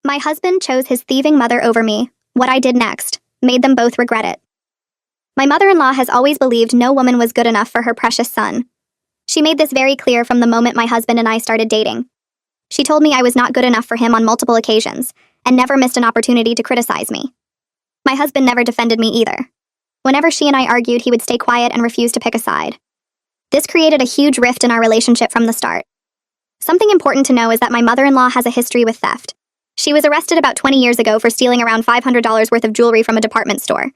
My husband chose his thieving mother over me. What I did next made them both regret it. My mother-in-law has always believed no woman was good enough for her precious son. She made this very clear from the moment my husband and I started dating. She told me I was not good enough for him on multiple occasions, and never missed an opportunity to criticize me. My husband never defended me either. Whenever she and I argued, he would stay quiet and refuse to pick a side. This created a huge rift in our relationship from the start. Something important to know is that my mother-in-law has a history with theft. She was arrested about 20 years ago for stealing around $500 worth of jewelry from a department store.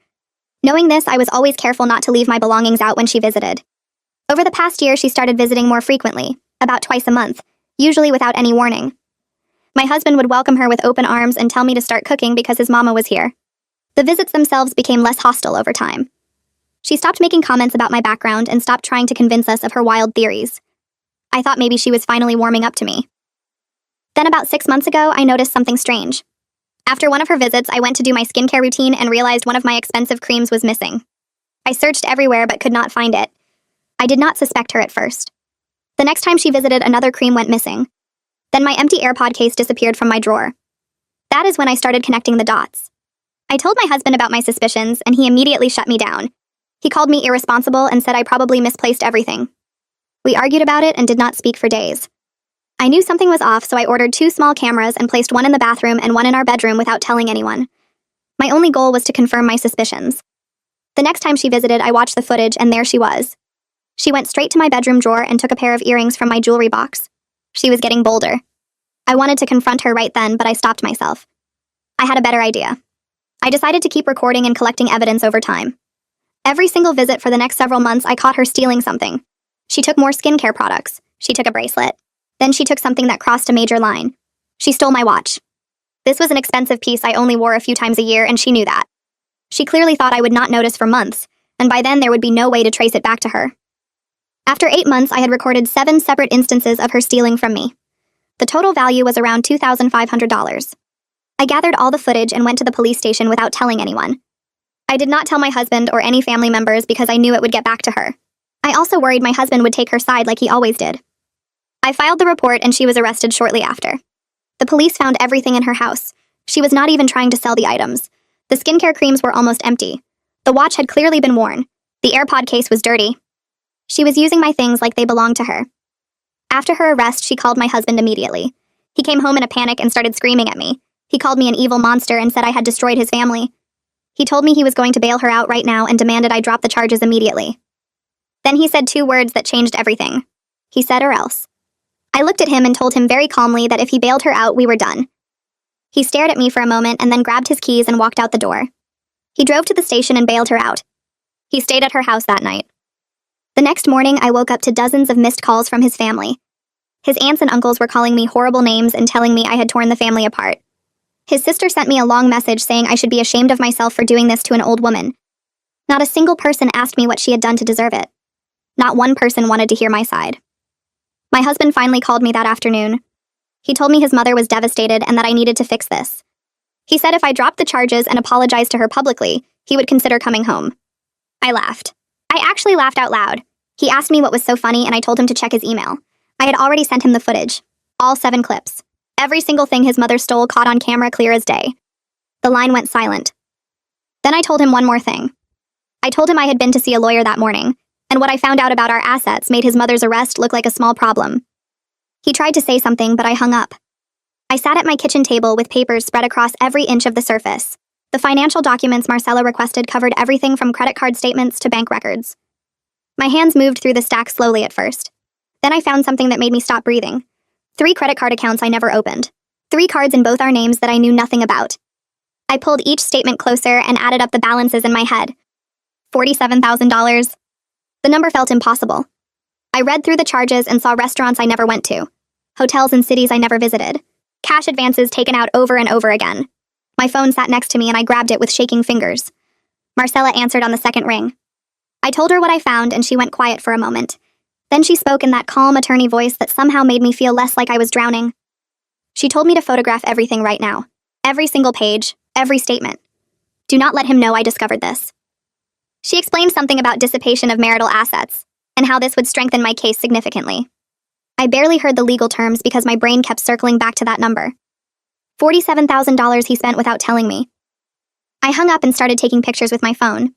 Knowing this, I was always careful not to leave my belongings out when she visited. Over the past year, she started visiting more frequently, about twice a month, usually without any warning. My husband would welcome her with open arms and tell me to start cooking because his mama was here. The visits themselves became less hostile over time. She stopped making comments about my background and stopped trying to convince us of her wild theories. I thought maybe she was finally warming up to me. Then about 6 months ago, I noticed something strange. After one of her visits, I went to do my skincare routine and realized one of my expensive creams was missing. I searched everywhere but could not find it. I did not suspect her at first. The next time she visited, another cream went missing. Then my empty AirPod case disappeared from my drawer. That is when I started connecting the dots. I told my husband about my suspicions, and he immediately shut me down. He called me irresponsible and said I probably misplaced everything. We argued about it and did not speak for days. I knew something was off, so I ordered 2 small cameras and placed one in the bathroom and one in our bedroom without telling anyone. My only goal was to confirm my suspicions. The next time she visited, I watched the footage, and there she was. She went straight to my bedroom drawer and took a pair of earrings from my jewelry box. She was getting bolder. I wanted to confront her right then, but I stopped myself. I had a better idea. I decided to keep recording and collecting evidence over time. Every single visit for the next several months, I caught her stealing something. She took more skincare products. She took a bracelet. Then she took something that crossed a major line. She stole my watch. This was an expensive piece I only wore a few times a year, and she knew that. She clearly thought I would not notice for months, and by then there would be no way to trace it back to her. After 8 months, I had recorded 7 separate instances of her stealing from me. The total value was around $2,500. I gathered all the footage and went to the police station without telling anyone. I did not tell my husband or any family members because I knew it would get back to her. I also worried my husband would take her side like he always did. I filed the report and she was arrested shortly after. The police found everything in her house. She was not even trying to sell the items. The skincare creams were almost empty. The watch had clearly been worn. The AirPod case was dirty. She was using my things like they belonged to her. After her arrest, she called my husband immediately. He came home in a panic and started screaming at me. He called me an evil monster and said I had destroyed his family. He told me he was going to bail her out right now and demanded I drop the charges immediately. Then he said 2 words that changed everything. He said, "or else." I looked at him and told him very calmly that if he bailed her out, we were done. He stared at me for a moment and then grabbed his keys and walked out the door. He drove to the station and bailed her out. He stayed at her house that night. The next morning, I woke up to dozens of missed calls from his family. His aunts and uncles were calling me horrible names and telling me I had torn the family apart. His sister sent me a long message saying I should be ashamed of myself for doing this to an old woman. Not a single person asked me what she had done to deserve it. Not one person wanted to hear my side. My husband finally called me that afternoon. He told me his mother was devastated and that I needed to fix this. He said if I dropped the charges and apologized to her publicly, he would consider coming home. I laughed. I actually laughed out loud. He asked me what was so funny and I told him to check his email. I had already sent him the footage. All 7 clips. Every single thing his mother stole caught on camera clear as day. The line went silent. Then I told him one more thing. I told him I had been to see a lawyer that morning, and what I found out about our assets made his mother's arrest look like a small problem. He tried to say something, but I hung up. I sat at my kitchen table with papers spread across every inch of the surface. The financial documents Marcella requested covered everything from credit card statements to bank records. My hands moved through the stack slowly at first. Then I found something that made me stop breathing. 3 credit card accounts I never opened. 3 cards in both our names that I knew nothing about. I pulled each statement closer and added up the balances in my head. $47,000. The number felt impossible. I read through the charges and saw restaurants I never went to, hotels in cities I never visited, cash advances taken out over and over again. My phone sat next to me and I grabbed it with shaking fingers. Marcella answered on the second ring. I told her what I found and she went quiet for a moment. Then she spoke in that calm attorney voice that somehow made me feel less like I was drowning. She told me to photograph everything right now. Every single page, every statement. Do not let him know I discovered this. She explained something about dissipation of marital assets, and how this would strengthen my case significantly. I barely heard the legal terms because my brain kept circling back to that number. $47,000 he spent without telling me. I hung up and started taking pictures with my phone.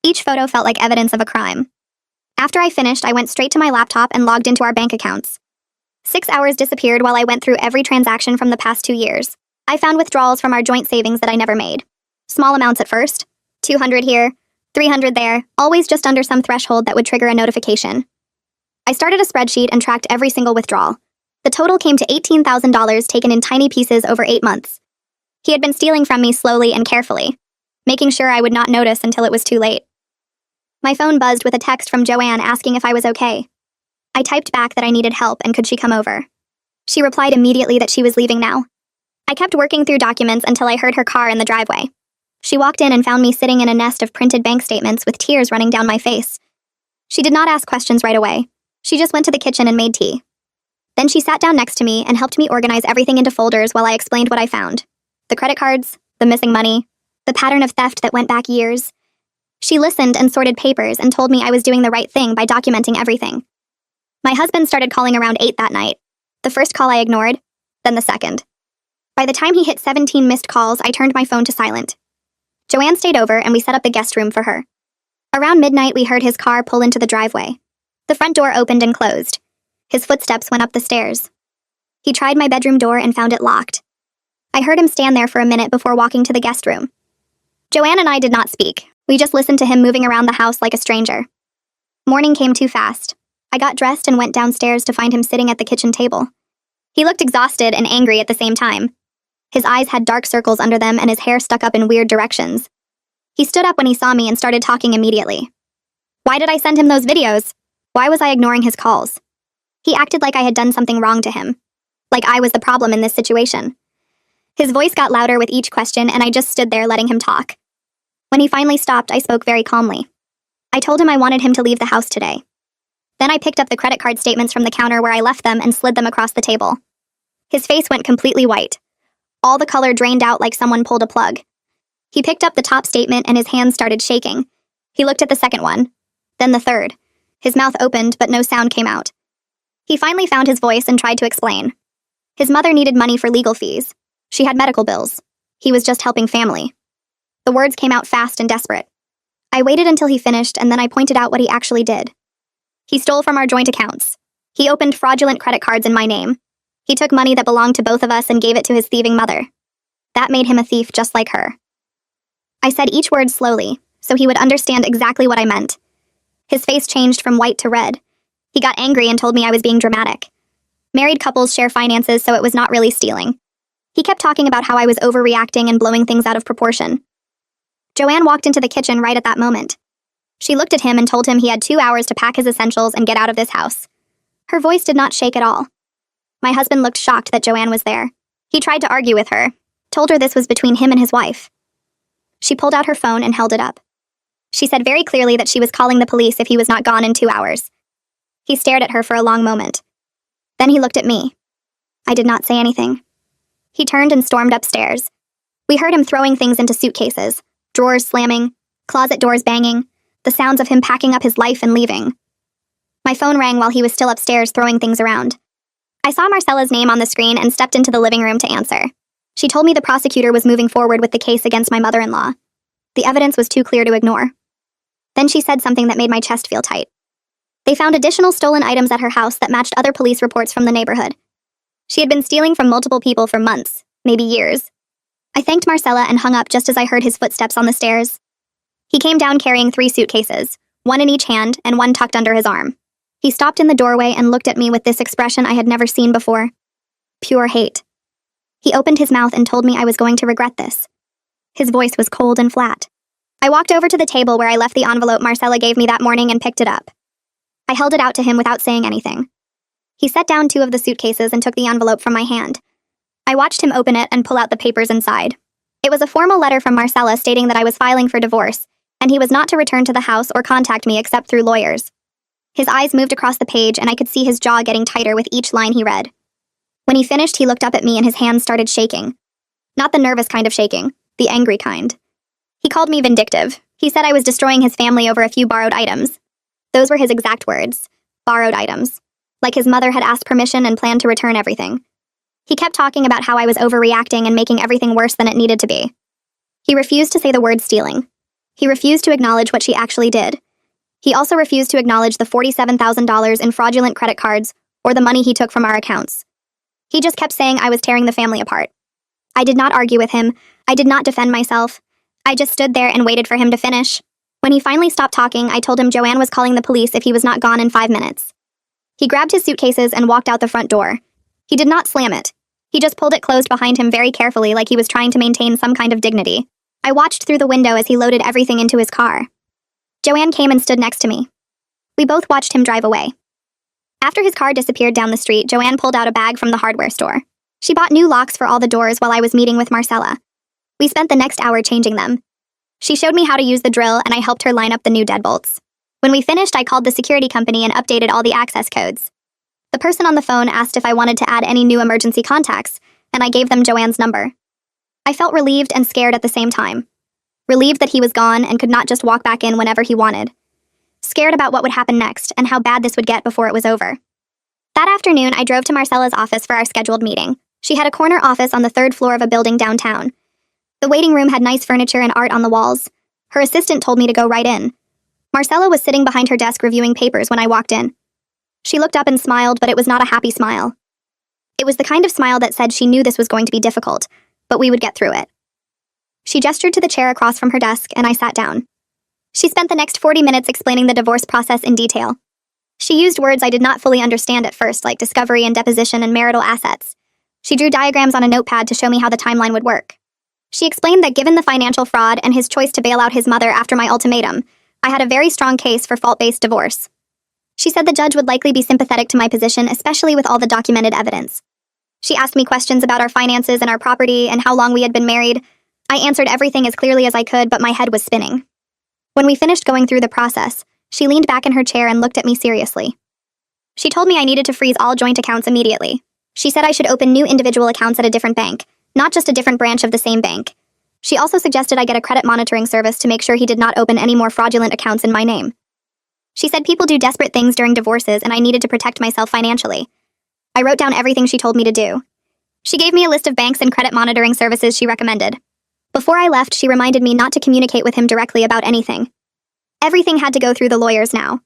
Each photo felt like evidence of a crime. After I finished, I went straight to my laptop and logged into our bank accounts. 6 hours disappeared while I went through every transaction from the past 2 years. I found withdrawals from our joint savings that I never made. Small amounts at first, 200 here, 300 there, always just under some threshold that would trigger a notification. I started a spreadsheet and tracked every single withdrawal. The total came to $18,000 taken in tiny pieces over 8 months. He had been stealing from me slowly and carefully, making sure I would not notice until it was too late. My phone buzzed with a text from Joanne asking if I was okay. I typed back that I needed help and could she come over. She replied immediately that she was leaving now. I kept working through documents until I heard her car in the driveway. She walked in and found me sitting in a nest of printed bank statements with tears running down my face. She did not ask questions right away. She just went to the kitchen and made tea. Then she sat down next to me and helped me organize everything into folders while I explained what I found. The credit cards, the missing money, the pattern of theft that went back years. She listened and sorted papers and told me I was doing the right thing by documenting everything. My husband started calling around 8 that night. The first call I ignored, then the second. By the time he hit 17 missed calls, I turned my phone to silent. Joanne stayed over and we set up the guest room for her. Around midnight, we heard his car pull into the driveway. The front door opened and closed. His footsteps went up the stairs. He tried my bedroom door and found it locked. I heard him stand there for a minute before walking to the guest room. Joanne and I did not speak. We just listened to him moving around the house like a stranger. Morning came too fast. I got dressed and went downstairs to find him sitting at the kitchen table. He looked exhausted and angry at the same time. His eyes had dark circles under them and his hair stuck up in weird directions. He stood up when he saw me and started talking immediately. Why did I send him those videos? Why was I ignoring his calls? He acted like I had done something wrong to him. Like I was the problem in this situation. His voice got louder with each question and I just stood there letting him talk. When he finally stopped, I spoke very calmly. I told him I wanted him to leave the house today. Then I picked up the credit card statements from the counter where I left them and slid them across the table. His face went completely white. All the color drained out like someone pulled a plug. He picked up the top statement and his hands started shaking. He looked at the second one, then the third. His mouth opened, but no sound came out. He finally found his voice and tried to explain. His mother needed money for legal fees. She had medical bills. He was just helping family. The words came out fast and desperate. I waited until he finished and then I pointed out what he actually did. He stole from our joint accounts. He opened fraudulent credit cards in my name. He took money that belonged to both of us and gave it to his thieving mother. That made him a thief just like her. I said each word slowly, so he would understand exactly what I meant. His face changed from white to red. He got angry and told me I was being dramatic. Married couples share finances, so it was not really stealing. He kept talking about how I was overreacting and blowing things out of proportion. Joanne walked into the kitchen right at that moment. She looked at him and told him he had 2 hours to pack his essentials and get out of this house. Her voice did not shake at all. My husband looked shocked that Joanne was there. He tried to argue with her, told her this was between him and his wife. She pulled out her phone and held it up. She said very clearly that she was calling the police if he was not gone in 2 hours. He stared at her for a long moment. Then he looked at me. I did not say anything. He turned and stormed upstairs. We heard him throwing things into suitcases, drawers slamming, closet doors banging, the sounds of him packing up his life and leaving. My phone rang while he was still upstairs throwing things around. I saw Marcella's name on the screen and stepped into the living room to answer. She told me the prosecutor was moving forward with the case against my mother-in-law. The evidence was too clear to ignore. Then she said something that made my chest feel tight. They found additional stolen items at her house that matched other police reports from the neighborhood. She had been stealing from multiple people for months, maybe years. I thanked Marcella and hung up just as I heard his footsteps on the stairs. He came down carrying 3 suitcases, one in each hand and one tucked under his arm. He stopped in the doorway and looked at me with this expression I had never seen before. Pure hate. He opened his mouth and told me I was going to regret this. His voice was cold and flat. I walked over to the table where I left the envelope Marcella gave me that morning and picked it up. I held it out to him without saying anything. He set down 2 of the suitcases and took the envelope from my hand. I watched him open it and pull out the papers inside. It was a formal letter from Marcella stating that I was filing for divorce, and he was not to return to the house or contact me except through lawyers. His eyes moved across the page and I could see his jaw getting tighter with each line he read. When he finished, he looked up at me and his hands started shaking. Not the nervous kind of shaking, the angry kind. He called me vindictive. He said I was destroying his family over a few borrowed items. Those were his exact words. Borrowed items. Like his mother had asked permission and planned to return everything. He kept talking about how I was overreacting and making everything worse than it needed to be. He refused to say the word stealing. He refused to acknowledge what she actually did. He also refused to acknowledge the $47,000 in fraudulent credit cards or the money he took from our accounts. He just kept saying I was tearing the family apart. I did not argue with him. I did not defend myself. I just stood there and waited for him to finish. When he finally stopped talking, I told him Joanne was calling the police if he was not gone in 5 minutes. He grabbed his suitcases and walked out the front door. He did not slam it. He just pulled it closed behind him very carefully like he was trying to maintain some kind of dignity. I watched through the window as he loaded everything into his car. Joanne came and stood next to me. We both watched him drive away. After his car disappeared down the street, Joanne pulled out a bag from the hardware store. She bought new locks for all the doors while I was meeting with Marcella. We spent the next hour changing them. She showed me how to use the drill and I helped her line up the new deadbolts. When we finished, I called the security company and updated all the access codes. The person on the phone asked if I wanted to add any new emergency contacts, and I gave them Joanne's number. I felt relieved and scared at the same time. Relieved that he was gone and could not just walk back in whenever he wanted. Scared about what would happen next and how bad this would get before it was over. That afternoon, I drove to Marcella's office for our scheduled meeting. She had a corner office on the 3rd floor of a building downtown. The waiting room had nice furniture and art on the walls. Her assistant told me to go right in. Marcella was sitting behind her desk reviewing papers when I walked in. She looked up and smiled, but it was not a happy smile. It was the kind of smile that said she knew this was going to be difficult, but we would get through it. She gestured to the chair across from her desk, and I sat down. She spent the next 40 minutes explaining the divorce process in detail. She used words I did not fully understand at first, like discovery and deposition and marital assets. She drew diagrams on a notepad to show me how the timeline would work. She explained that given the financial fraud and his choice to bail out his mother after my ultimatum, I had a very strong case for fault-based divorce. She said the judge would likely be sympathetic to my position, especially with all the documented evidence. She asked me questions about our finances and our property and how long we had been married. I answered everything as clearly as I could, but my head was spinning. When we finished going through the process, she leaned back in her chair and looked at me seriously. She told me I needed to freeze all joint accounts immediately. She said I should open new individual accounts at a different bank, not just a different branch of the same bank. She also suggested I get a credit monitoring service to make sure he did not open any more fraudulent accounts in my name. She said people do desperate things during divorces and I needed to protect myself financially. I wrote down everything she told me to do. She gave me a list of banks and credit monitoring services she recommended. Before I left, she reminded me not to communicate with him directly about anything. Everything had to go through the lawyers now.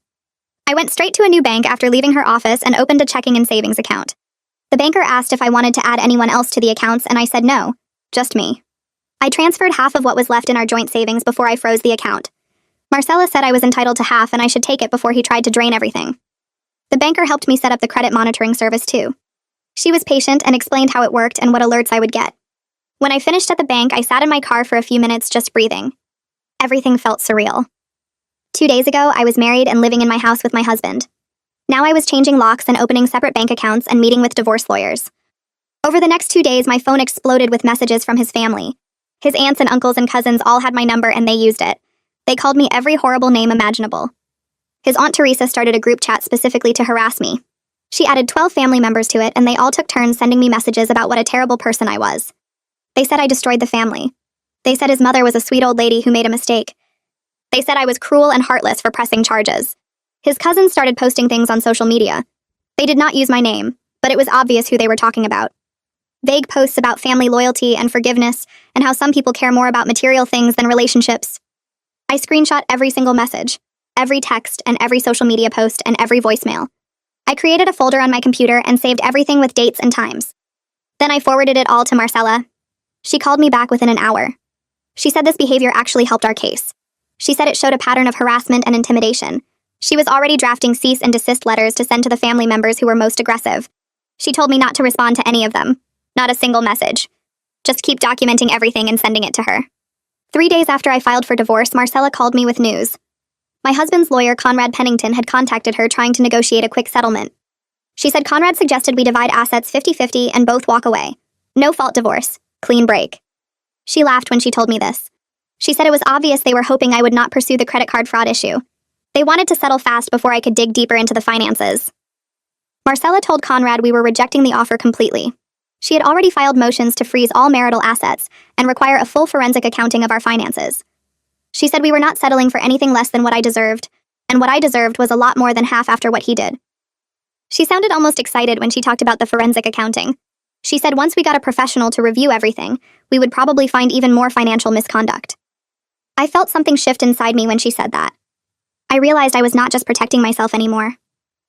I went straight to a new bank after leaving her office and opened a checking and savings account. The banker asked if I wanted to add anyone else to the accounts, and I said no, just me. I transferred half of what was left in our joint savings before I froze the account. Marcella said I was entitled to half and I should take it before he tried to drain everything. The banker helped me set up the credit monitoring service too. She was patient and explained how it worked and what alerts I would get. When I finished at the bank, I sat in my car for a few minutes just breathing. Everything felt surreal. 2 days ago, I was married and living in my house with my husband. Now I was changing locks and opening separate bank accounts and meeting with divorce lawyers. Over the next 2 days, my phone exploded with messages from his family. His aunts and uncles and cousins all had my number and they used it. They called me every horrible name imaginable. His Aunt Teresa started a group chat specifically to harass me. She added 12 family members to it and they all took turns sending me messages about what a terrible person I was. They said I destroyed the family. They said his mother was a sweet old lady who made a mistake. They said I was cruel and heartless for pressing charges. His cousins started posting things on social media. They did not use my name, but it was obvious who they were talking about. Vague posts about family loyalty and forgiveness and how some people care more about material things than relationships. I screenshot every single message, every text and every social media post and every voicemail. I created a folder on my computer and saved everything with dates and times. Then I forwarded it all to Marcella. She called me back within an hour. She said this behavior actually helped our case. She said it showed a pattern of harassment and intimidation. She was already drafting cease and desist letters to send to the family members who were most aggressive. She told me not to respond to any of them. Not a single message. Just keep documenting everything and sending it to her. 3 days after I filed for divorce, Marcella called me with news. My husband's lawyer, Conrad Pennington, had contacted her trying to negotiate a quick settlement. She said Conrad suggested we divide assets 50-50 and both walk away. No fault divorce. Clean break. She laughed when she told me this. She said it was obvious they were hoping I would not pursue the credit card fraud issue. They wanted to settle fast before I could dig deeper into the finances. Marcella told Conrad we were rejecting the offer completely. She had already filed motions to freeze all marital assets and require a full forensic accounting of our finances. She said we were not settling for anything less than what I deserved, and what I deserved was a lot more than half after what he did. She sounded almost excited when she talked about the forensic accounting. She said once we got a professional to review everything, we would probably find even more financial misconduct. I felt something shift inside me when she said that. I realized I was not just protecting myself anymore.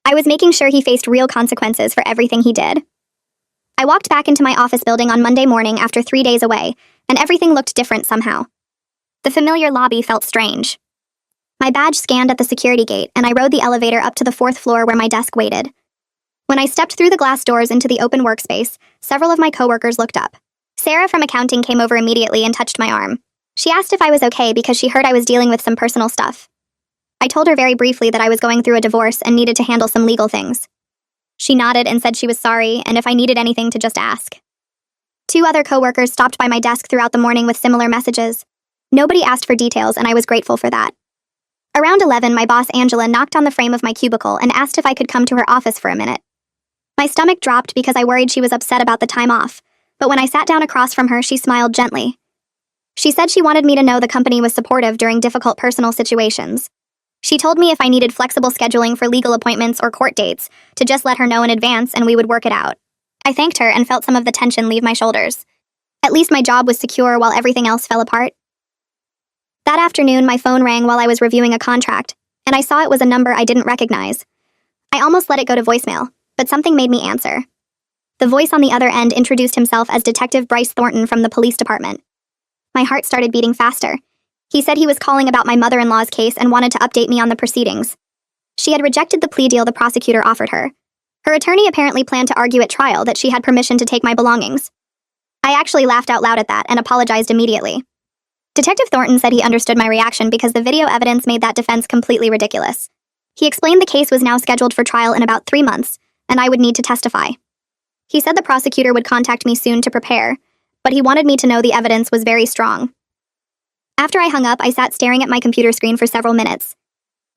I was making sure he faced real consequences for everything he did. I walked back into my office building on Monday morning after 3 days away, and everything looked different somehow. The familiar lobby felt strange. My badge scanned at the security gate, and I rode the elevator up to the 4th floor where my desk waited. When I stepped through the glass doors into the open workspace, several of my coworkers looked up. Sarah from accounting came over immediately and touched my arm. She asked if I was okay because she heard I was dealing with some personal stuff. I told her very briefly that I was going through a divorce and needed to handle some legal things. She nodded and said she was sorry, and if I needed anything to just ask. 2 other coworkers stopped by my desk throughout the morning with similar messages. Nobody asked for details, and I was grateful for that. Around 11, my boss Angela knocked on the frame of my cubicle and asked if I could come to her office for a minute. My stomach dropped because I worried she was upset about the time off, but when I sat down across from her, she smiled gently. She said she wanted me to know the company was supportive during difficult personal situations. She told me if I needed flexible scheduling for legal appointments or court dates, to just let her know in advance and we would work it out. I thanked her and felt some of the tension leave my shoulders. At least my job was secure while everything else fell apart. That afternoon, my phone rang while I was reviewing a contract, and I saw it was a number I didn't recognize. I almost let it go to voicemail, but something made me answer. The voice on the other end introduced himself as Detective Bryce Thornton from the police department. My heart started beating faster. He said he was calling about my mother-in-law's case and wanted to update me on the proceedings. She had rejected the plea deal the prosecutor offered her. Her attorney apparently planned to argue at trial that she had permission to take my belongings. I actually laughed out loud at that and apologized immediately. Detective Thornton said he understood my reaction because the video evidence made that defense completely ridiculous. He explained the case was now scheduled for trial in about 3 months, and I would need to testify. He said the prosecutor would contact me soon to prepare, but he wanted me to know the evidence was very strong. After I hung up, I sat staring at my computer screen for several minutes.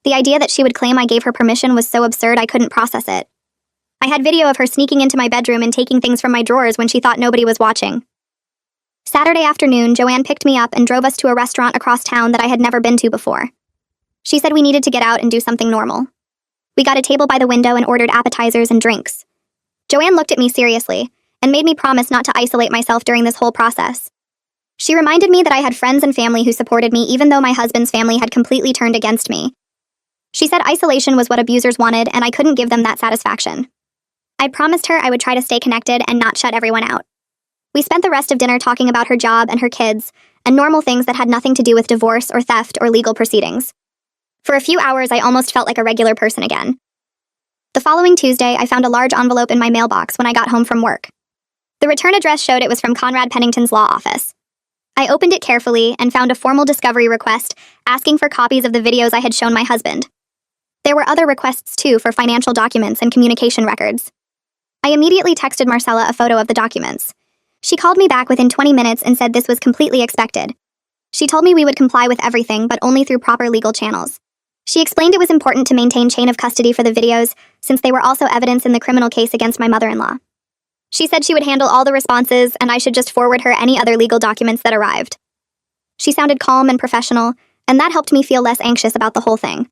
The idea that she would claim I gave her permission was so absurd I couldn't process it. I had video of her sneaking into my bedroom and taking things from my drawers when she thought nobody was watching. Saturday afternoon, Joanne picked me up and drove us to a restaurant across town that I had never been to before. She said we needed to get out and do something normal. We got a table by the window and ordered appetizers and drinks. Joanne looked at me seriously and made me promise not to isolate myself during this whole process. She reminded me that I had friends and family who supported me even though my husband's family had completely turned against me. She said isolation was what abusers wanted and I couldn't give them that satisfaction. I promised her I would try to stay connected and not shut everyone out. We spent the rest of dinner talking about her job and her kids, and normal things that had nothing to do with divorce or theft or legal proceedings. For a few hours, I almost felt like a regular person again. The following Tuesday, I found a large envelope in my mailbox when I got home from work. The return address showed it was from Conrad Pennington's law office. I opened it carefully and found a formal discovery request asking for copies of the videos I had shown my husband. There were other requests too for financial documents and communication records. I immediately texted Marcella a photo of the documents. She called me back within 20 minutes and said this was completely expected. She told me we would comply with everything, but only through proper legal channels. She explained it was important to maintain chain of custody for the videos, since they were also evidence in the criminal case against my mother-in-law. She said she would handle all the responses, and I should just forward her any other legal documents that arrived. She sounded calm and professional, and that helped me feel less anxious about the whole thing.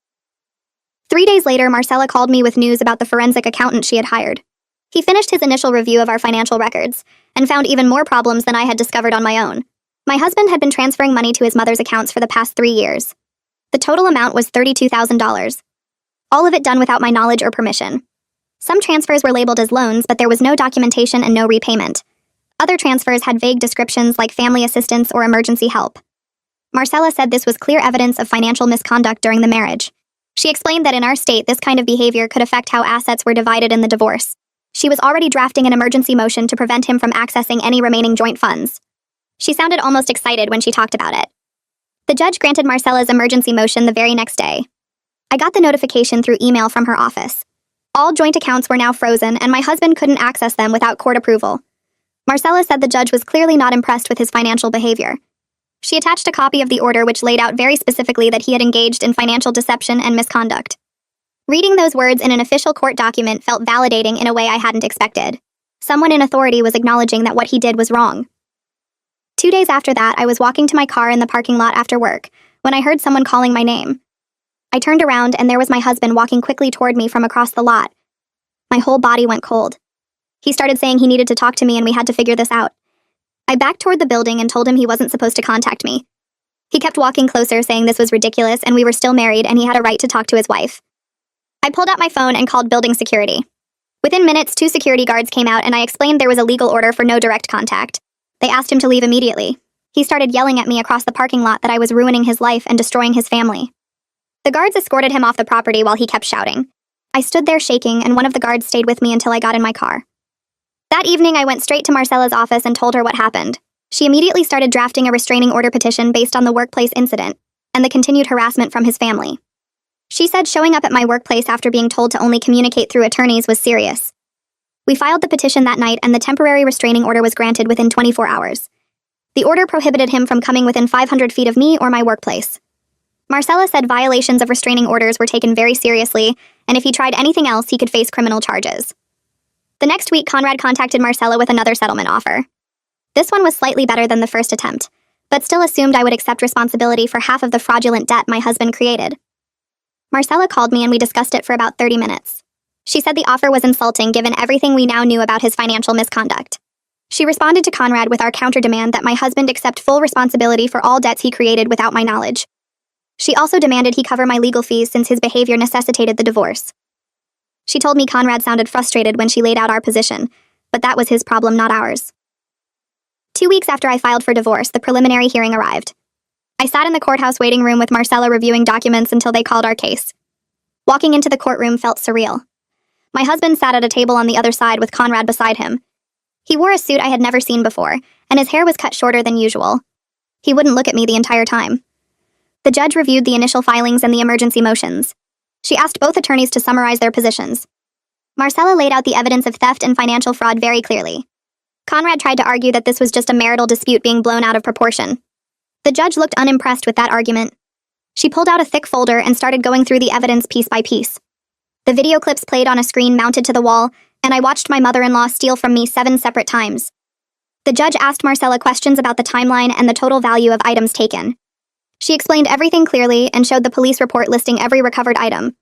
3 days later, Marcella called me with news about the forensic accountant she had hired. He finished his initial review of our financial records and found even more problems than I had discovered on my own. My husband had been transferring money to his mother's accounts for the past 3 years. The total amount was $32,000. All of it done without my knowledge or permission. Some transfers were labeled as loans, but there was no documentation and no repayment. Other transfers had vague descriptions like family assistance or emergency help. Marcella said this was clear evidence of financial misconduct during the marriage. She explained that in our state, this kind of behavior could affect how assets were divided in the divorce. She was already drafting an emergency motion to prevent him from accessing any remaining joint funds. She sounded almost excited when she talked about it. The judge granted Marcella's emergency motion the very next day. I got the notification through email from her office. All joint accounts were now frozen, and my husband couldn't access them without court approval. Marcella said the judge was clearly not impressed with his financial behavior. She attached a copy of the order which laid out very specifically that he had engaged in financial deception and misconduct. Reading those words in an official court document felt validating in a way I hadn't expected. Someone in authority was acknowledging that what he did was wrong. 2 days after that, I was walking to my car in the parking lot after work when I heard someone calling my name. I turned around and there was my husband walking quickly toward me from across the lot. My whole body went cold. He started saying he needed to talk to me and we had to figure this out. I backed toward the building and told him he wasn't supposed to contact me. He kept walking closer, saying this was ridiculous and we were still married and he had a right to talk to his wife. I pulled out my phone and called building security. Within minutes, 2 security guards came out and I explained there was a legal order for no direct contact. They asked him to leave immediately. He started yelling at me across the parking lot that I was ruining his life and destroying his family. The guards escorted him off the property while he kept shouting. I stood there shaking and one of the guards stayed with me until I got in my car. That evening, I went straight to Marcella's office and told her what happened. She immediately started drafting a restraining order petition based on the workplace incident and the continued harassment from his family. She said showing up at my workplace after being told to only communicate through attorneys was serious. We filed the petition that night and the temporary restraining order was granted within 24 hours. The order prohibited him from coming within 500 feet of me or my workplace. Marcella said violations of restraining orders were taken very seriously, and if he tried anything else, he could face criminal charges. The next week, Conrad contacted Marcella with another settlement offer. This one was slightly better than the first attempt, but still assumed I would accept responsibility for half of the fraudulent debt my husband created. Marcella called me and we discussed it for about 30 minutes. She said the offer was insulting given everything we now knew about his financial misconduct. She responded to Conrad with our counter-demand that my husband accept full responsibility for all debts he created without my knowledge. She also demanded he cover my legal fees since his behavior necessitated the divorce. She told me Conrad sounded frustrated when she laid out our position, but that was his problem, not ours. 2 weeks after I filed for divorce, the preliminary hearing arrived. I sat in the courthouse waiting room with Marcella reviewing documents until they called our case. Walking into the courtroom felt surreal. My husband sat at a table on the other side with Conrad beside him. He wore a suit I had never seen before, and his hair was cut shorter than usual. He wouldn't look at me the entire time. The judge reviewed the initial filings and the emergency motions. She asked both attorneys to summarize their positions. Marcella laid out the evidence of theft and financial fraud very clearly. Conrad tried to argue that this was just a marital dispute being blown out of proportion. The judge looked unimpressed with that argument. She pulled out a thick folder and started going through the evidence piece by piece. The video clips played on a screen mounted to the wall, and I watched my mother-in-law steal from me 7 separate times. The judge asked Marcella questions about the timeline and the total value of items taken. She explained everything clearly and showed the police report listing every recovered item.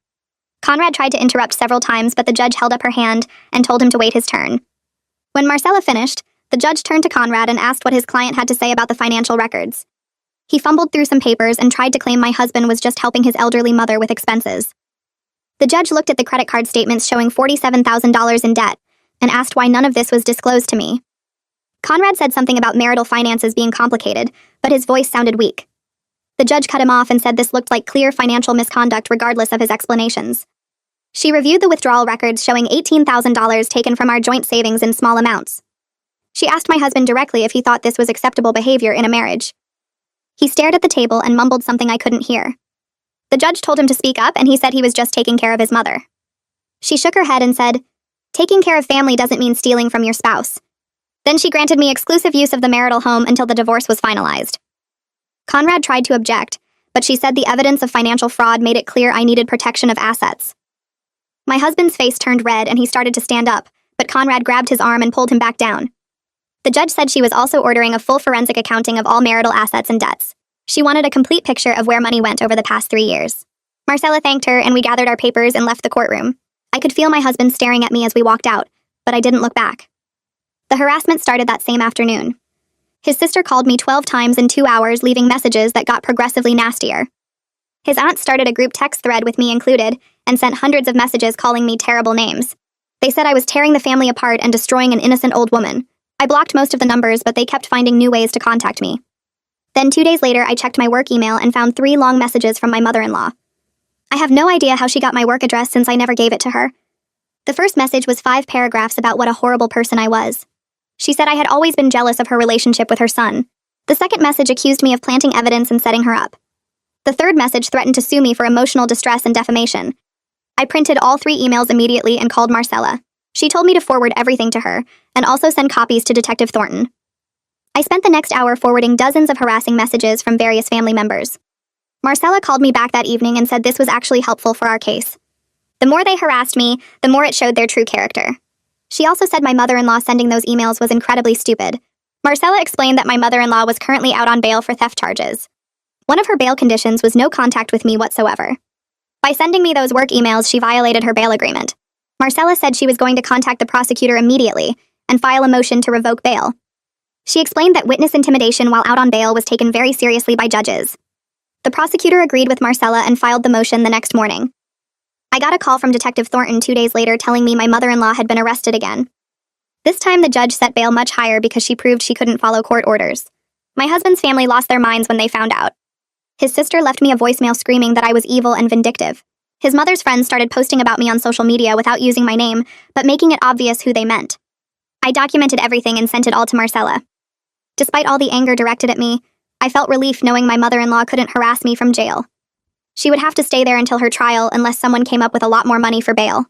Conrad tried to interrupt several times, but the judge held up her hand and told him to wait his turn. When Marcella finished, the judge turned to Conrad and asked what his client had to say about the financial records. He fumbled through some papers and tried to claim my husband was just helping his elderly mother with expenses. The judge looked at the credit card statements showing $47,000 in debt and asked why none of this was disclosed to me. Conrad said something about marital finances being complicated, but his voice sounded weak. The judge cut him off and said this looked like clear financial misconduct regardless of his explanations. She reviewed the withdrawal records showing $18,000 taken from our joint savings in small amounts. She asked my husband directly if he thought this was acceptable behavior in a marriage. He stared at the table and mumbled something I couldn't hear. The judge told him to speak up and he said he was just taking care of his mother. She shook her head and said, "Taking care of family doesn't mean stealing from your spouse." Then she granted me exclusive use of the marital home until the divorce was finalized. Conrad tried to object, but she said the evidence of financial fraud made it clear I needed protection of assets. My husband's face turned red and he started to stand up, but Conrad grabbed his arm and pulled him back down. The judge said she was also ordering a full forensic accounting of all marital assets and debts. She wanted a complete picture of where money went over the past 3 years. Marcella thanked her and we gathered our papers and left the courtroom. I could feel my husband staring at me as we walked out, but I didn't look back. The harassment started that same afternoon. His sister called me 12 times in 2 hours, leaving messages that got progressively nastier. His aunt started a group text thread with me included and sent hundreds of messages calling me terrible names. They said I was tearing the family apart and destroying an innocent old woman. I blocked most of the numbers, but they kept finding new ways to contact me. Then 2 days later, I checked my work email and found 3 long messages from my mother-in-law. I have no idea how she got my work address since I never gave it to her. The first message was 5 paragraphs about what a horrible person I was. She said I had always been jealous of her relationship with her son. The second message accused me of planting evidence and setting her up. The third message threatened to sue me for emotional distress and defamation. I printed all 3 emails immediately and called Marcella. She told me to forward everything to her, and also send copies to Detective Thornton. I spent the next hour forwarding dozens of harassing messages from various family members. Marcella called me back that evening and said this was actually helpful for our case. The more they harassed me, the more it showed their true character. She also said my mother-in-law sending those emails was incredibly stupid. Marcella explained that my mother-in-law was currently out on bail for theft charges. One of her bail conditions was no contact with me whatsoever. By sending me those work emails, she violated her bail agreement. Marcella said she was going to contact the prosecutor immediately and file a motion to revoke bail. She explained that witness intimidation while out on bail was taken very seriously by judges. The prosecutor agreed with Marcella and filed the motion the next morning. I got a call from Detective Thornton 2 days later telling me my mother-in-law had been arrested again. This time the judge set bail much higher because she proved she couldn't follow court orders. My husband's family lost their minds when they found out. His sister left me a voicemail screaming that I was evil and vindictive. His mother's friends started posting about me on social media without using my name, but making it obvious who they meant. I documented everything and sent it all to Marcella. Despite all the anger directed at me, I felt relief knowing my mother-in-law couldn't harass me from jail. She would have to stay there until her trial unless someone came up with a lot more money for bail.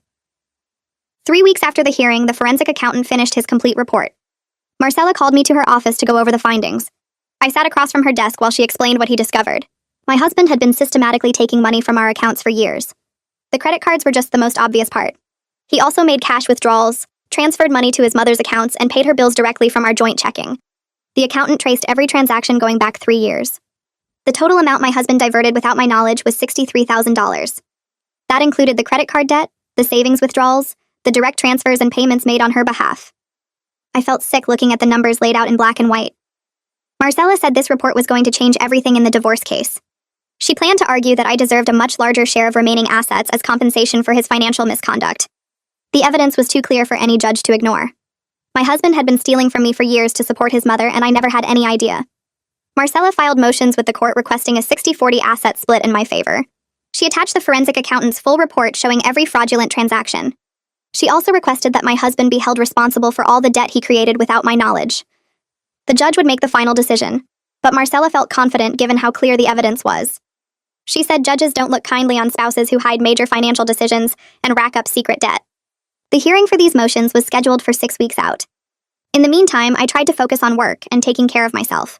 3 weeks after the hearing, the forensic accountant finished his complete report. Marcella called me to her office to go over the findings. I sat across from her desk while she explained what he discovered. My husband had been systematically taking money from our accounts for years. The credit cards were just the most obvious part. He also made cash withdrawals, transferred money to his mother's accounts, and paid her bills directly from our joint checking. The accountant traced every transaction going back 3 years. The total amount my husband diverted without my knowledge was $63,000. That included the credit card debt, the savings withdrawals, the direct transfers and payments made on her behalf. I felt sick looking at the numbers laid out in black and white. Marcella said this report was going to change everything in the divorce case. She planned to argue that I deserved a much larger share of remaining assets as compensation for his financial misconduct. The evidence was too clear for any judge to ignore. My husband had been stealing from me for years to support his mother, and I never had any idea. Marcella filed motions with the court requesting a 60-40 asset split in my favor. She attached the forensic accountant's full report showing every fraudulent transaction. She also requested that my husband be held responsible for all the debt he created without my knowledge. The judge would make the final decision, but Marcella felt confident given how clear the evidence was. She said judges don't look kindly on spouses who hide major financial decisions and rack up secret debt. The hearing for these motions was scheduled for 6 weeks out. In the meantime, I tried to focus on work and taking care of myself.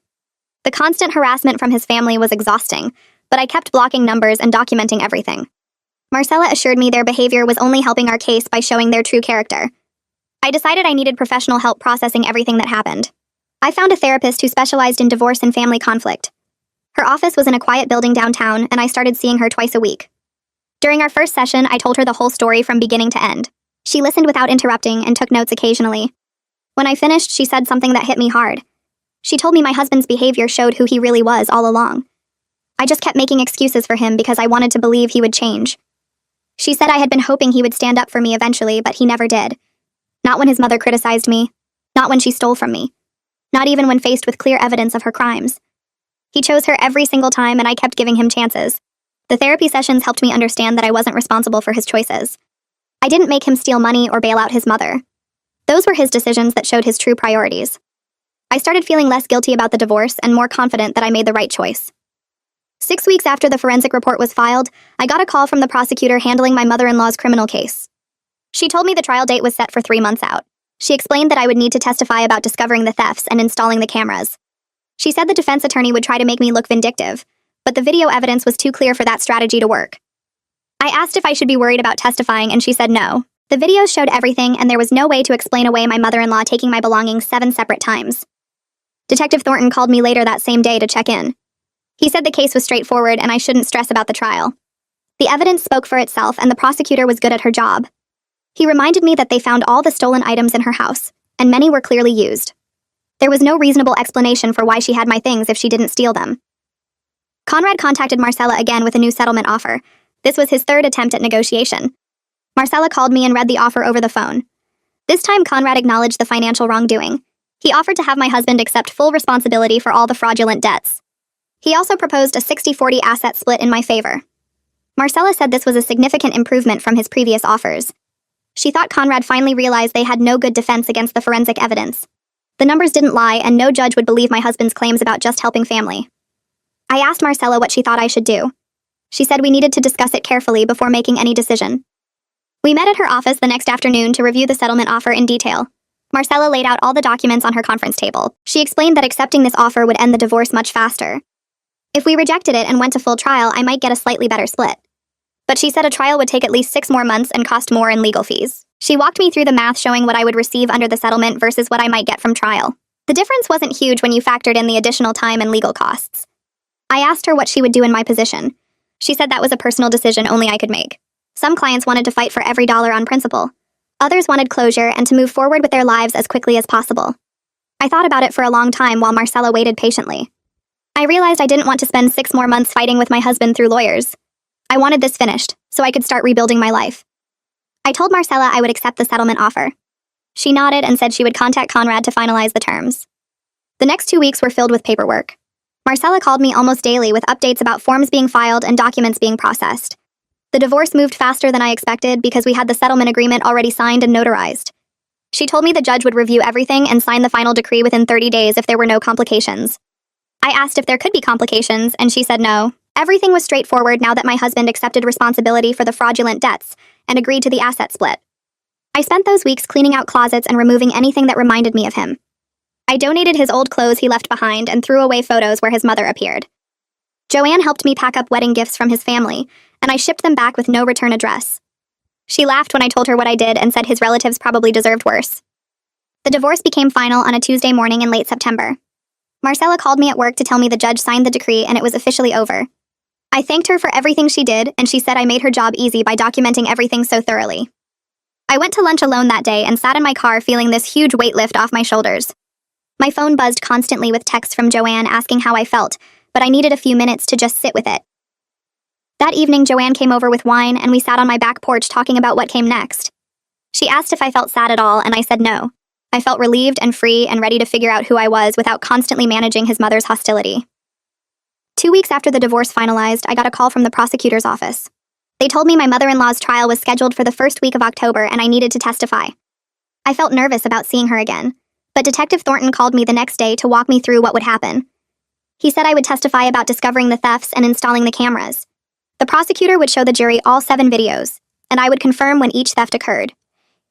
The constant harassment from his family was exhausting, but I kept blocking numbers and documenting everything. Marcella assured me their behavior was only helping our case by showing their true character. I decided I needed professional help processing everything that happened. I found a therapist who specialized in divorce and family conflict. Her office was in a quiet building downtown, and I started seeing her twice a week. During our first session, I told her the whole story from beginning to end. She listened without interrupting and took notes occasionally. When I finished, she said something that hit me hard. She told me my husband's behavior showed who he really was all along. I just kept making excuses for him because I wanted to believe he would change. She said I had been hoping he would stand up for me eventually, but he never did. Not when his mother criticized me. Not when she stole from me. Not even when faced with clear evidence of her crimes. He chose her every single time, and I kept giving him chances. The therapy sessions helped me understand that I wasn't responsible for his choices. I didn't make him steal money or bail out his mother. Those were his decisions that showed his true priorities. I started feeling less guilty about the divorce and more confident that I made the right choice. 6 weeks after the forensic report was filed, I got a call from the prosecutor handling my mother-in-law's criminal case. She told me the trial date was set for 3 months out. She explained that I would need to testify about discovering the thefts and installing the cameras. She said the defense attorney would try to make me look vindictive, but the video evidence was too clear for that strategy to work. I asked if I should be worried about testifying, and she said no. The videos showed everything, and there was no way to explain away my mother-in-law taking my belongings 7 separate times. Detective Thornton called me later that same day to check in. He said the case was straightforward and I shouldn't stress about the trial. The evidence spoke for itself, and the prosecutor was good at her job. He reminded me that they found all the stolen items in her house, and many were clearly used. There was no reasonable explanation for why she had my things if she didn't steal them. Conrad contacted Marcella again with a new settlement offer. This was his 3rd attempt at negotiation. Marcella called me and read the offer over the phone. This time Conrad acknowledged the financial wrongdoing. He offered to have my husband accept full responsibility for all the fraudulent debts. He also proposed a 60-40 asset split in my favor. Marcella said this was a significant improvement from his previous offers. She thought Conrad finally realized they had no good defense against the forensic evidence. The numbers didn't lie, and no judge would believe my husband's claims about just helping family. I asked Marcella what she thought I should do. She said we needed to discuss it carefully before making any decision. We met at her office the next afternoon to review the settlement offer in detail. Marcella laid out all the documents on her conference table. She explained that accepting this offer would end the divorce much faster. If we rejected it and went to full trial, I might get a slightly better split. But she said a trial would take at least 6 more months and cost more in legal fees. She walked me through the math showing what I would receive under the settlement versus what I might get from trial. The difference wasn't huge when you factored in the additional time and legal costs. I asked her what she would do in my position. She said that was a personal decision only I could make. Some clients wanted to fight for every dollar on principle. Others wanted closure and to move forward with their lives as quickly as possible. I thought about it for a long time while Marcella waited patiently. I realized I didn't want to spend 6 more months fighting with my husband through lawyers. I wanted this finished, so I could start rebuilding my life. I told Marcella I would accept the settlement offer. She nodded and said she would contact Conrad to finalize the terms. The next 2 weeks were filled with paperwork. Marcella called me almost daily with updates about forms being filed and documents being processed. The divorce moved faster than I expected because we had the settlement agreement already signed and notarized. She told me the judge would review everything and sign the final decree within 30 days if there were no complications. I asked if there could be complications, and she said no. Everything was straightforward now that my husband accepted responsibility for the fraudulent debts and agreed to the asset split. I spent those weeks cleaning out closets and removing anything that reminded me of him. I donated his old clothes he left behind and threw away photos where his mother appeared. Joanne helped me pack up wedding gifts from his family, and I shipped them back with no return address. She laughed when I told her what I did and said his relatives probably deserved worse. The divorce became final on a Tuesday morning in late September. Marcella called me at work to tell me the judge signed the decree and it was officially over. I thanked her for everything she did, and she said I made her job easy by documenting everything so thoroughly. I went to lunch alone that day and sat in my car feeling this huge weight lift off my shoulders. My phone buzzed constantly with texts from Joanne asking how I felt, but I needed a few minutes to just sit with it. That evening, Joanne came over with wine and we sat on my back porch talking about what came next. She asked if I felt sad at all, and I said no. I felt relieved and free and ready to figure out who I was without constantly managing his mother's hostility. 2 weeks after the divorce finalized, I got a call from the prosecutor's office. They told me my mother-in-law's trial was scheduled for the first week of October and I needed to testify. I felt nervous about seeing her again, but Detective Thornton called me the next day to walk me through what would happen. He said I would testify about discovering the thefts and installing the cameras. The prosecutor would show the jury all 7 videos, and I would confirm when each theft occurred.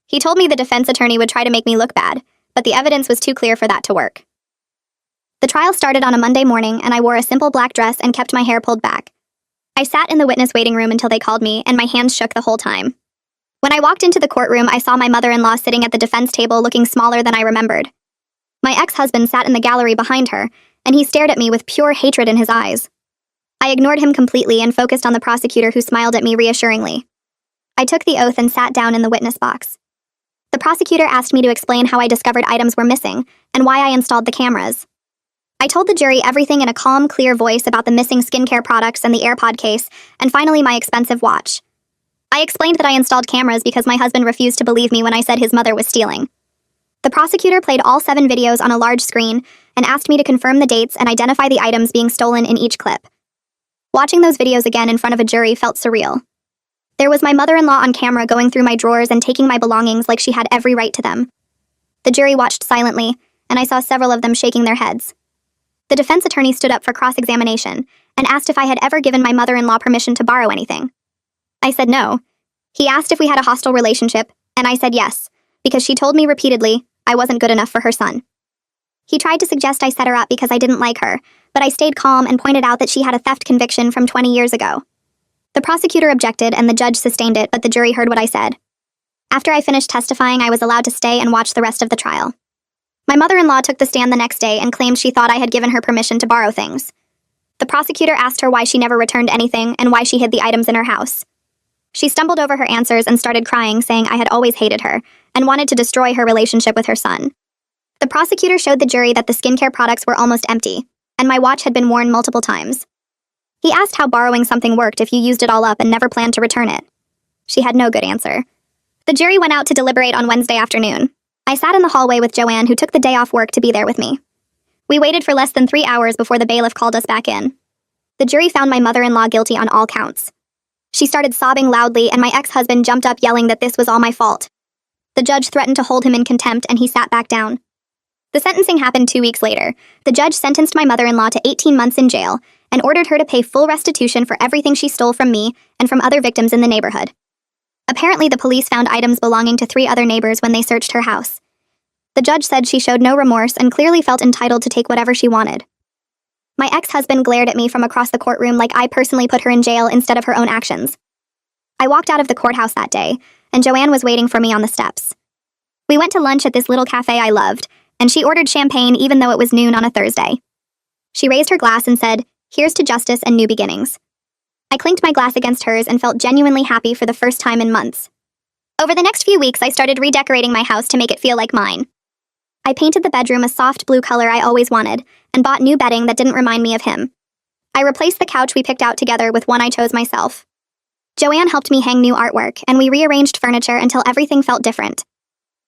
He told me the defense attorney would try to make me look bad, but the evidence was too clear for that to work. The trial started on a Monday morning, and I wore a simple black dress and kept my hair pulled back. I sat in the witness waiting room until they called me, and my hands shook the whole time. When I walked into the courtroom, I saw my mother-in-law sitting at the defense table looking smaller than I remembered. My ex-husband sat in the gallery behind her, and he stared at me with pure hatred in his eyes. I ignored him completely and focused on the prosecutor, who smiled at me reassuringly. I took the oath and sat down in the witness box. The prosecutor asked me to explain how I discovered items were missing and why I installed the cameras. I told the jury everything in a calm, clear voice about the missing skincare products and the AirPod case, and finally my expensive watch. I explained that I installed cameras because my husband refused to believe me when I said his mother was stealing. The prosecutor played all 7 videos on a large screen and asked me to confirm the dates and identify the items being stolen in each clip. Watching those videos again in front of a jury felt surreal. There was my mother-in-law on camera going through my drawers and taking my belongings like she had every right to them. The jury watched silently, and I saw several of them shaking their heads. The defense attorney stood up for cross-examination and asked if I had ever given my mother-in-law permission to borrow anything. I said no. He asked if we had a hostile relationship, and I said yes, because she told me repeatedly I wasn't good enough for her son. He tried to suggest I set her up because I didn't like her, but I stayed calm and pointed out that she had a theft conviction from 20 years ago. The prosecutor objected and the judge sustained it, but the jury heard what I said. After I finished testifying, I was allowed to stay and watch the rest of the trial. My mother-in-law took the stand the next day and claimed she thought I had given her permission to borrow things. The prosecutor asked her why she never returned anything and why she hid the items in her house. She stumbled over her answers and started crying, saying I had always hated her and wanted to destroy her relationship with her son. The prosecutor showed the jury that the skincare products were almost empty, and my watch had been worn multiple times. He asked how borrowing something worked if you used it all up and never planned to return it. She had no good answer. The jury went out to deliberate on Wednesday afternoon. I sat in the hallway with Joanne, who took the day off work to be there with me. We waited for less than 3 hours before the bailiff called us back in. The jury found my mother-in-law guilty on all counts. She started sobbing loudly, and my ex-husband jumped up yelling that this was all my fault. The judge threatened to hold him in contempt, and he sat back down. The sentencing happened 2 weeks later. The judge sentenced my mother-in-law to 18 months in jail and ordered her to pay full restitution for everything she stole from me and from other victims in the neighborhood. Apparently, the police found items belonging to 3 other neighbors when they searched her house. The judge said she showed no remorse and clearly felt entitled to take whatever she wanted. My ex-husband glared at me from across the courtroom like I personally put her in jail instead of her own actions. I walked out of the courthouse that day, and Joanne was waiting for me on the steps. We went to lunch at this little cafe I loved, and she ordered champagne even though it was noon on a Thursday. She raised her glass and said, "Here's to justice and new beginnings." I clinked my glass against hers and felt genuinely happy for the first time in months. Over the next few weeks, I started redecorating my house to make it feel like mine. I painted the bedroom a soft blue color I always wanted, and bought new bedding that didn't remind me of him. I replaced the couch we picked out together with one I chose myself. Joanne helped me hang new artwork, and we rearranged furniture until everything felt different.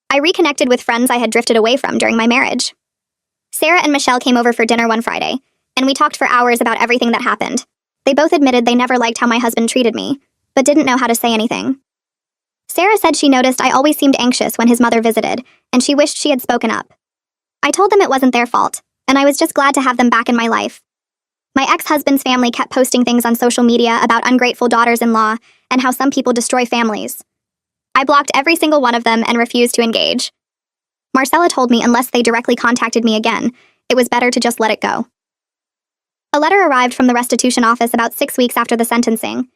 I reconnected with friends I had drifted away from during my marriage. Sarah and Michelle came over for dinner one Friday, and we talked for hours about everything that happened. They both admitted they never liked how my husband treated me, but didn't know how to say anything. Sarah said she noticed I always seemed anxious when his mother visited, and she wished she had spoken up. I told them it wasn't their fault, and I was just glad to have them back in my life. My ex-husband's family kept posting things on social media about ungrateful daughters-in-law and how some people destroy families. I blocked every single one of them and refused to engage. Marcella told me unless they directly contacted me again, it was better to just let it go. A letter arrived from the restitution office about 6 weeks after the sentencing.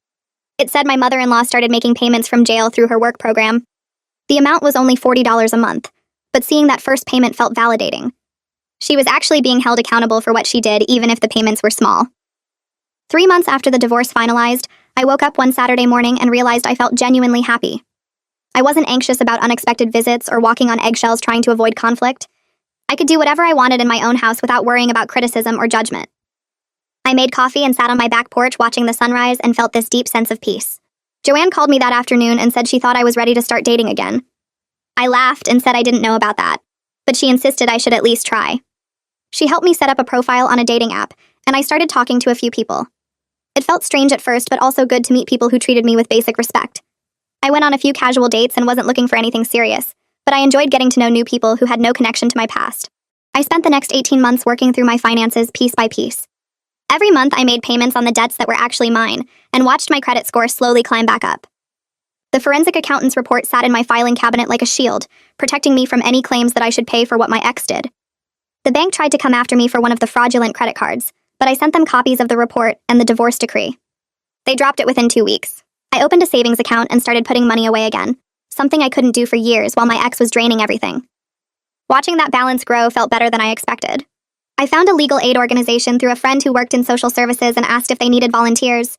It said my mother-in-law started making payments from jail through her work program. The amount was only $40 a month, but seeing that first payment felt validating. She was actually being held accountable for what she did, even if the payments were small. 3 months after the divorce finalized, I woke up one Saturday morning and realized I felt genuinely happy. I wasn't anxious about unexpected visits or walking on eggshells trying to avoid conflict. I could do whatever I wanted in my own house without worrying about criticism or judgment. I made coffee and sat on my back porch watching the sunrise and felt this deep sense of peace. Joanne called me that afternoon and said she thought I was ready to start dating again. I laughed and said I didn't know about that, but she insisted I should at least try. She helped me set up a profile on a dating app, and I started talking to a few people. It felt strange at first, but also good to meet people who treated me with basic respect. I went on a few casual dates and wasn't looking for anything serious, but I enjoyed getting to know new people who had no connection to my past. I spent the next 18 months working through my finances piece by piece. Every month, I made payments on the debts that were actually mine, and watched my credit score slowly climb back up. The forensic accountant's report sat in my filing cabinet like a shield, protecting me from any claims that I should pay for what my ex did. The bank tried to come after me for one of the fraudulent credit cards, but I sent them copies of the report and the divorce decree. They dropped it within 2 weeks. I opened a savings account and started putting money away again, something I couldn't do for years while my ex was draining everything. Watching that balance grow felt better than I expected. I found a legal aid organization through a friend who worked in social services and asked if they needed volunteers.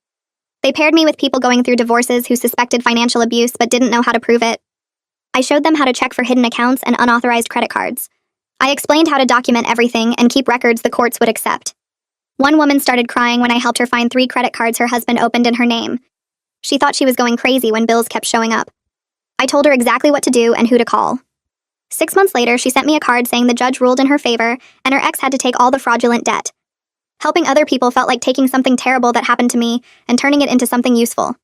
They paired me with people going through divorces who suspected financial abuse but didn't know how to prove it. I showed them how to check for hidden accounts and unauthorized credit cards. I explained how to document everything and keep records the courts would accept. One woman started crying when I helped her find 3 credit cards her husband opened in her name. She thought she was going crazy when bills kept showing up. I told her exactly what to do and who to call. 6 months later, she sent me a card saying the judge ruled in her favor and her ex had to take all the fraudulent debt. Helping other people felt like taking something terrible that happened to me and turning it into something useful.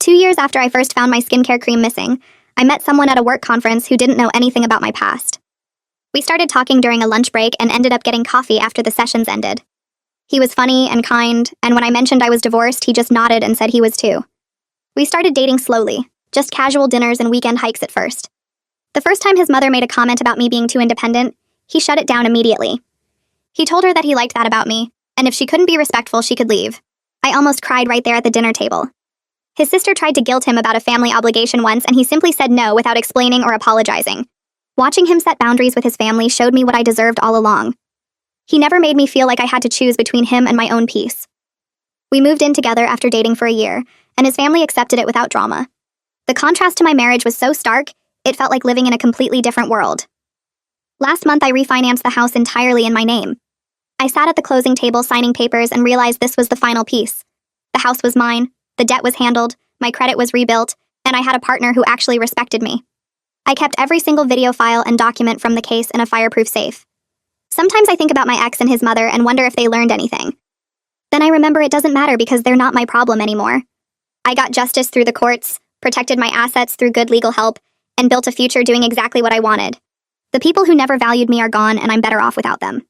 2 years after I first found my skincare cream missing, I met someone at a work conference who didn't know anything about my past. We started talking during a lunch break and ended up getting coffee after the sessions ended. He was funny and kind, and when I mentioned I was divorced, he just nodded and said he was too. We started dating slowly, just casual dinners and weekend hikes at first. The first time his mother made a comment about me being too independent, he shut it down immediately. He told her that he liked that about me, and if she couldn't be respectful, she could leave. I almost cried right there at the dinner table. His sister tried to guilt him about a family obligation once, and he simply said no without explaining or apologizing. Watching him set boundaries with his family showed me what I deserved all along. He never made me feel like I had to choose between him and my own peace. We moved in together after dating for a year, and his family accepted it without drama. The contrast to my marriage was so stark, it felt like living in a completely different world. Last month, I refinanced the house entirely in my name. I sat at the closing table signing papers and realized this was the final piece. The house was mine, the debt was handled, my credit was rebuilt, and I had a partner who actually respected me. I kept every single video file and document from the case in a fireproof safe. Sometimes I think about my ex and his mother and wonder if they learned anything. Then I remember it doesn't matter because they're not my problem anymore. I got justice through the courts, protected my assets through good legal help, and built a future doing exactly what I wanted. The people who never valued me are gone, and I'm better off without them.